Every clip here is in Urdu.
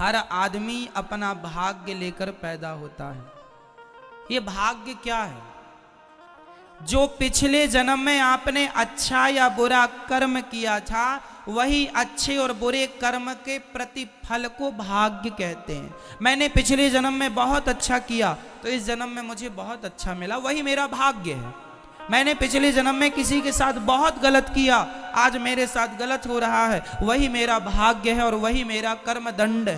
ہر آدمی اپنا بھاگیہ لے کر پیدا ہوتا ہے. یہ بھاگیہ کیا ہے؟ جو پچھلے جنم میں آپ نے اچھا یا برا کرم کیا تھا وہی اچھے اور برے کرم کے پرتی پھل کو بھاگیہ کہتے ہیں. میں نے پچھلے جنم میں بہت اچھا کیا تو اس جنم میں مجھے بہت اچھا ملا، وہی میرا بھاگیہ ہے. میں نے پچھلے جنم میں کسی کے ساتھ بہت غلط کیا، آج میرے ساتھ غلط ہو رہا ہے، وہی میرا بھاگیہ ہے اور وہی میرا کرم دنڈ ہے.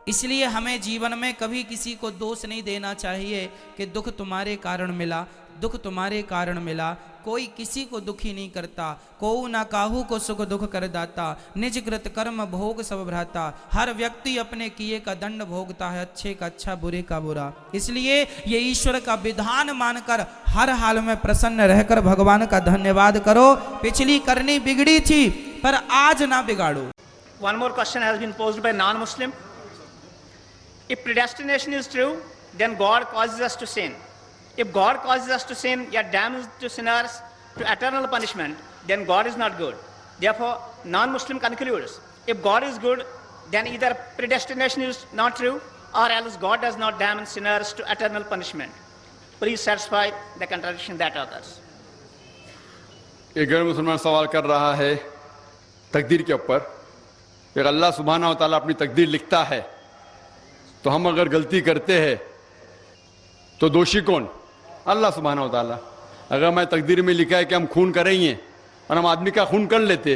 اس لیے ہمیں جیون میں کبھی کسی کو دوش نہیں دینا چاہیے کہ دکھ تمہارے کارن ملا، دکھ تمہارے کارن ملا. کوئی کسی کو دکھی نہیں کرتا. کو نہ کاہو کو سکھ دکھ کر داتا، نج کرت کرم بھوگ سب بھراتا. ہر ویکتی اپنے کیے کا دنڈ بھوگتا ہے، اچھے کا اچھا برے کا برا. اس لیے یہ ایشور کا بدھان مان کر ہر حال میں پرسن رہ کر بھگوان کا دھنیواد کرو. پچھلی کرنی بگڑی تھی پر آج نہ بگاڑو. One more question has been posed by non-Muslim. If predestination is true, then God causes us to sin. If God causes us to sin, yet damns to sinners to eternal punishment, then God is not good. Therefore, non-Muslim concludes, if God is good, then either predestination is not true, or else God does not damn sinners to eternal punishment. Please satisfy the contradiction that others. ایک غیر مسلمان سوال کر رہا ہے تقدیر کے اوپر کہ اللہ سبحانہ و تعالیٰ اپنی تقدیر لکھتا ہے تو ہم اگر غلطی کرتے ہیں تو دوشی کون؟ اللہ سبحانہ و تعالیٰ. اگر میں تقدیر میں لکھا ہے کہ ہم خون کریں گے اور ہم آدمی کا خون کر لیتے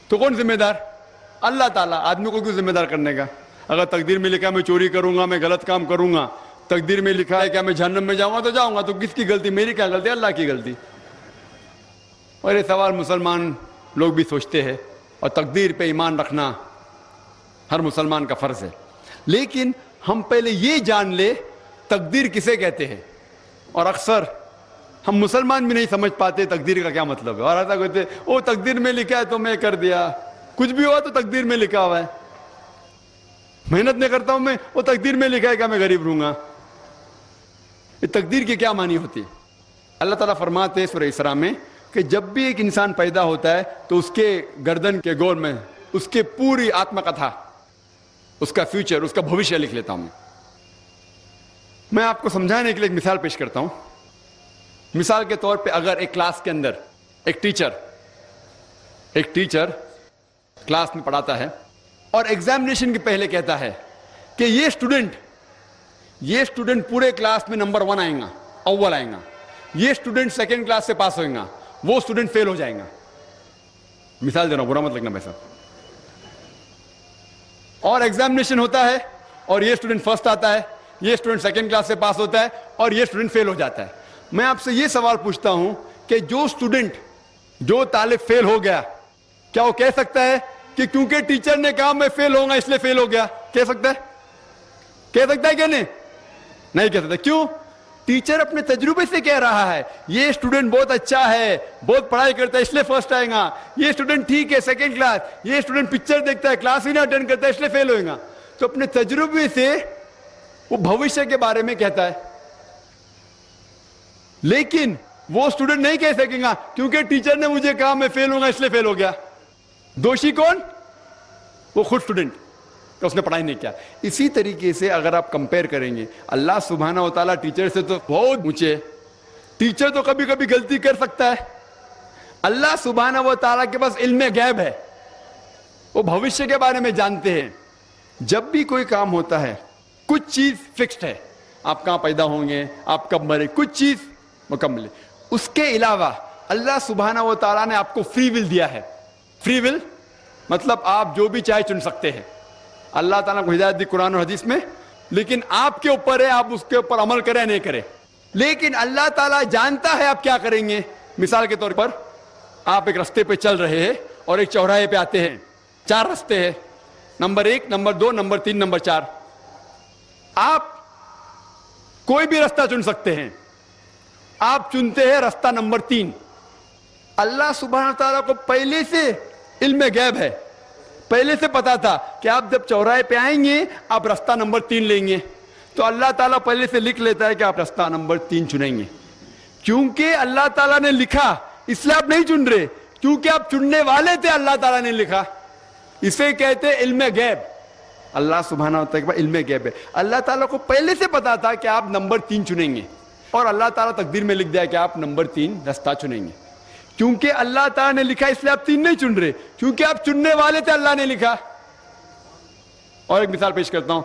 تو کون ذمہ دار؟ اللہ تعالیٰ. آدمی کو کیوں ذمہ دار کرنے کا؟ اگر تقدیر میں لکھا ہے میں چوری کروں گا، میں غلط کام کروں گا، تقدیر میں لکھا ہے کہ میں جہنم میں جاؤں گا تو جاؤں گا، تو کس کی غلطی؟ میری کیا غلطی؟ اللہ کی غلطی. اور یہ سوال مسلمان لوگ بھی سوچتے ہیں، اور تقدیر پہ ایمان رکھنا ہر مسلمان کا فرض ہے. لیکن ہم پہلے یہ جان لے تقدیر کسے کہتے ہیں. اور اکثر ہم مسلمان بھی نہیں سمجھ پاتے تقدیر کا کیا مطلب ہے، اور ایسا کہتے ہیں وہ تقدیر میں لکھا ہے تو میں کر دیا، کچھ بھی ہوا تو تقدیر میں لکھا ہوا ہے. محنت نہیں کرتا ہوں میں، وہ تقدیر میں لکھا ہے کہ میں غریب رہوں گا. یہ تقدیر کی کیا معنی ہوتی ہے؟ اللہ تعالیٰ فرماتے ہیں سورہ اسراء میں کہ جب بھی ایک انسان پیدا ہوتا ہے تو اس کے گردن کے گول میں اس کے پوری آتما کتھا، اس کا فیوچر، اس کا بھوشیہ لکھ لیتا ہوں. میں آپ کو سمجھانے کے لیے ایک مثال پیش کرتا ہوں. مثال کے طور پہ اگر ایک کلاس کے اندر ایک ٹیچر کلاس میں پڑھاتا ہے اور ایگزامینیشن کے پہلے کہتا ہے کہ یہ اسٹوڈنٹ پورے کلاس میں نمبر 1 آئیں گا، اول آئیں گا، یہ اسٹوڈنٹ سیکنڈ کلاس سے پاس ہوئیں گا، وہ اسٹوڈنٹ فیل ہو جائیں گا. مثال دے رہا ہوں، برا مت لگنا ویسا. اور ایگزامینیشن ہوتا ہے اور یہ اسٹوڈنٹ فرسٹ آتا ہے، یہ اسٹوڈنٹ سیکنڈ کلاس سے پاس ہوتا ہے اور یہ اسٹوڈنٹ فیل ہو جاتا ہے. میں آپ سے یہ سوال پوچھتا ہوں کہ جو طالب فیل ہو گیا، کیا وہ کہہ سکتا ہے کہ کیونکہ ٹیچر نے کہا میں فیل ہوں گا اس لیے فیل ہو گیا؟ کہہ سکتا ہے کہ نہیں کہہ سکتا. کیوں؟ ٹیچر اپنے تجربے سے کہہ رہا ہے یہ اسٹوڈنٹ بہت اچھا ہے، بہت پڑھائی کرتا ہے اس لیے فرسٹ آئے گا، یہ اسٹوڈنٹ ٹھیک ہے سیکنڈ کلاس، یہ اسٹوڈنٹ پکچر دیکھتا ہے کلاس ہی نہ اٹینڈ کرتا ہے اس لیے فیل ہوئے گا. تو اپنے تجربے سے وہ بھوشیہ کے بارے میں کہتا ہے. لیکن وہ اسٹوڈنٹ نہیں کہہ سکے گا کیونکہ ٹیچر نے مجھے کہا میں فیل ہوں گا اس لیے فیل ہو گیا. دوشی کون؟ وہ خود اسٹوڈنٹ، اس نے پڑھائی نہیں کیا. اسی طریقے سے اگر آپ کمپیئر کریں گے، اللہ سبحانہ و تعالیٰ ٹیچر سے تو بہت اونچے. ٹیچر تو کبھی کبھی غلطی کر سکتا ہے. اللہ سبحانہ و تعالیٰ کے پاس علم غیب ہے، وہ بھوشیہ کے بارے میں جانتے ہیں. جب بھی کوئی کام ہوتا ہے کچھ چیز فکسڈ ہے، آپ کہاں پیدا ہوں گے، آپ کب مرے، کچھ چیز مکمل ہے. اس کے علاوہ اللہ سبحانہ و تعالیٰ نے آپ کو فری ول دیا ہے. فری ول مطلب آپ جو بھی چاہے چن سکتے ہیں. اللہ تعالیٰ کو ہدایت دی قرآن اور حدیث میں، لیکن آپ کے اوپر ہے آپ اس کے اوپر عمل کریں نہیں کریں. لیکن اللہ تعالیٰ جانتا ہے آپ کیا کریں گے. مثال کے طور پر آپ ایک رستے پہ چل رہے ہیں اور ایک چوراہے پہ آتے ہیں، 4 رستے ہیں، نمبر 1، نمبر 2، نمبر 3، نمبر 4. آپ کوئی بھی رستہ چن سکتے ہیں. آپ چنتے ہیں رستہ نمبر 3. اللہ سبحانہ تعالیٰ کو پہلے سے علم غیب ہے، پہلے سے پتا تھا کہ آپ جب چوراہے پہ آئیں گے آپ رستہ نمبر 3 لیں گے. تو اللہ تعالیٰ پہلے سے لکھ لیتا ہے کہ آپ رستہ نمبر 3 چنیں گے. کیونکہ اللہ تعالیٰ نے لکھا اس لیے آپ نہیں چن رہے، کیونکہ آپ چننے والے تھے اللہ تعالیٰ نے لکھا. اسے کہتے علم غیب. اللہ سبحانہ و تعالیٰ کے پاس علم غیب ہے. اللہ تعالیٰ کو پہلے سے پتا تھا کہ آپ نمبر 3 چنیں گے, اور اللہ تعالیٰ تقدیر میں لکھ دیا کہ آپ نمبر 3 رستہ چنیں گے. کیونکہ اللہ تعالیٰ نے لکھا اس لیے آپ 3 نہیں چن رہے, کیونکہ آپ چننے والے تھے, اللہ نے لکھا. اور ایک مثال پیش کرتا ہوں.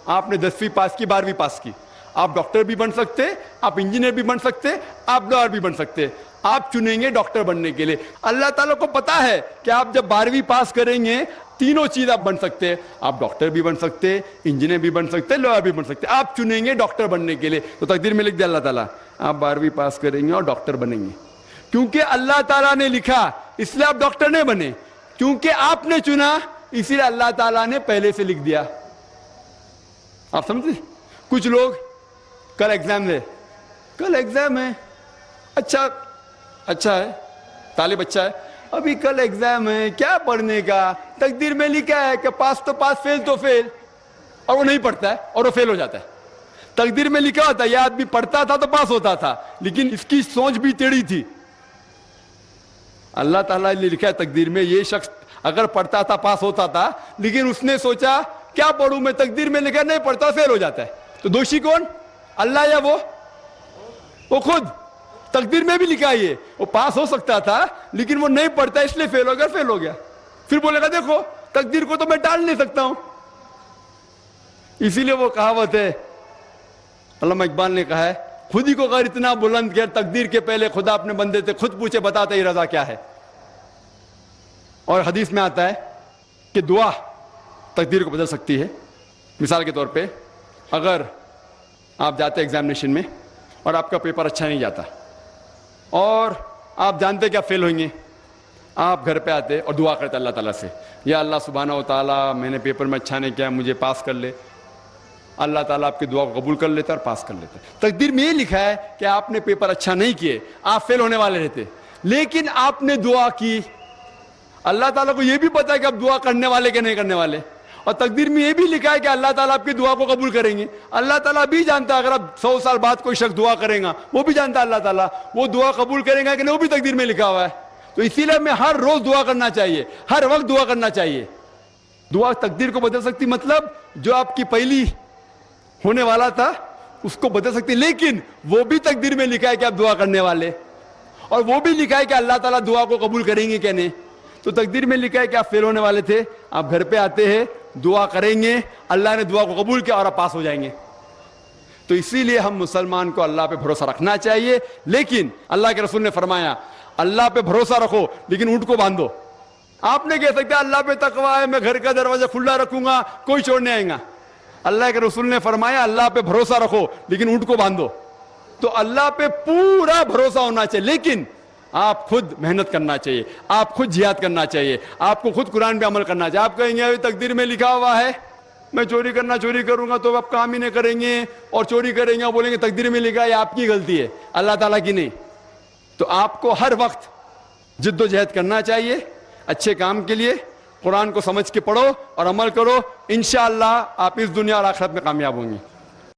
آپ نے 10ویں پاس کی, 12ویں پاس کی, آپ ڈاکٹر بھی بن سکتے, آپ انجینئر بھی بن سکتے, آپ لائر بھی بن سکتے. آپ چنیں گے ڈاکٹر بننے کے لیے. اللہ تعالیٰ کو پتا ہے کہ آپ جب 12ویں پاس کریں گے تینوں چیز آپ بن سکتے ہیں, آپ ڈاکٹر بھی بن سکتے, انجینئر بھی بن سکتے, لائر بھی بن سکتے. آپ چنیں گے ڈاکٹر بننے کے لیے, تو تقدیر میں لکھ دیا اللہ تعالیٰ آپ 12ویں پاس کریں گے اور ڈاکٹر بنیں گے. کیونکہ اللہ تعالیٰ نے لکھا اس لیے آپ ڈاکٹر نہیں بنے, کیونکہ آپ نے چنا اسی لیے اللہ تعالیٰ نے پہلے سے لکھ دیا. آپ سمجھتے؟ کچھ لوگ کل ایگزام ہے, اچھا ہے, طالب اچھا ہے, ابھی کل ایگزام ہے, کیا پڑھنے کا, تقدیر میں لکھا ہے کہ پاس تو پاس, فیل تو فیل, اور وہ نہیں پڑھتا ہے اور وہ فیل ہو جاتا ہے. تقدیر میں لکھا ہوتا ہے یہ آدمی پڑھتا تھا تو پاس ہوتا تھا, لیکن اس کی سوچ بھی ٹیڑھی تھی. اللہ تعالیٰ نے لکھا ہے تقدیر میں یہ شخص اگر پڑھتا تھا پاس ہوتا تھا, لیکن اس نے سوچا کیا پڑھوں میں, تقدیر میں لکھا نہیں پڑھتا فیل ہو جاتا ہے. تو دوشی کون, اللہ یا وہ خود؟ تقدیر میں بھی لکھا ہے وہ پاس ہو سکتا تھا لیکن وہ نہیں پڑھتا اس لیے فیل ہو گیا. پھر بولے گا دیکھو تقدیر کو تو میں ٹال نہیں سکتا ہوں. اسی لیے وہ کہاوت ہے, علامہ اقبال نے کہا ہے, خود ہی کو غیر اتنا بلند کیا, تقدیر کے پہلے خدا اپنے بندے سے خود پوچھے بتاتا ہی رضا کیا ہے. اور حدیث میں آتا ہے کہ دعا تقدیر کو بدل سکتی ہے. مثال کے طور پہ اگر آپ جاتے ایگزامینیشن میں اور آپ کا پیپر اچھا نہیں جاتا اور آپ جانتے کہ آپ فیل ہوئیں گے, آپ گھر پہ آتے اور دعا کرتے اللہ تعالیٰ سے, یا اللہ سبحانہ و تعالیٰ میں نے پیپر میں اچھا نہیں کیا, مجھے پاس کر لے. اللہ تعالیٰ آپ کی دعا کو قبول کر لیتا اور پاس کر لیتا. تقدیر میں یہ لکھا ہے کہ آپ نے پیپر اچھا نہیں کیے, آپ فیل ہونے والے رہتے, لیکن آپ نے دعا کی. اللہ تعالیٰ کو یہ بھی پتا ہے کہ آپ دعا کرنے والے کہ نہیں کرنے والے, اور تقدیر میں یہ بھی لکھا ہے کہ اللہ تعالیٰ آپ کی دعا کو قبول کریں گے. اللہ تعالیٰ بھی جانتا ہے اگر آپ 100 سال بعد کوئی شخص دعا کرے گا, وہ بھی جانتا ہے اللہ تعالیٰ وہ دعا قبول کرے گا کہ نہیں, وہ بھی تقدیر میں لکھا ہوا ہے. تو اسی لیے ہمیں ہر روز دعا کرنا چاہیے, ہر وقت دعا کرنا چاہیے. دعا تقدیر کو بدل سکتی, مطلب جو آپ کی پہلی ہونے والا تھا اس کو بدل سکتی, لیکن وہ بھی تقدیر میں لکھا ہے کہ آپ دعا کرنے والے, اور وہ بھی لکھا ہے کہ اللہ تعالیٰ دعا کو قبول کریں گے کہ نہیں. تو تقدیر میں لکھا ہے کہ آپ فیل ہونے والے تھے, آپ گھر پہ آتے ہیں, دعا کریں گے, اللہ نے دعا کو قبول کیا اور آپ پاس ہو جائیں گے. تو اسی لیے ہم مسلمان کو اللہ پہ بھروسہ رکھنا چاہیے, لیکن اللہ کے رسول نے فرمایا اللہ پہ بھروسہ رکھو لیکن اونٹ کو باندھو. آپ نے کہہ سکتے اللہ پہ تقویٰ ہے, میں گھر کا دروازہ کھلا رکھوں گا, کوئی چھوڑنے آئے گا. اللہ کے رسول نے فرمایا اللہ پہ بھروسہ رکھو لیکن اونٹ کو باندھو. تو اللہ پہ پورا بھروسہ ہونا چاہیے, لیکن آپ خود محنت کرنا چاہیے, آپ خود جہاد کرنا چاہیے, آپ کو خود قرآن پہ عمل کرنا چاہیے. آپ کہیں گے تقدیر میں لکھا ہوا ہے میں چوری کروں گا, تو آپ کام ہی نہیں کریں گے, اور چوری کریں گے, بولیں گے تقدیر میں لکھا ہے, آپ کی غلطی ہے, اللہ تعالیٰ کی نہیں. تو آپ کو ہر وقت جد و جہد کرنا چاہیے اچھے کام کے لیے. قرآن کو سمجھ کے پڑھو اور عمل کرو, انشاءاللہ آپ اس دنیا اور آخرت میں کامیاب ہوں گے.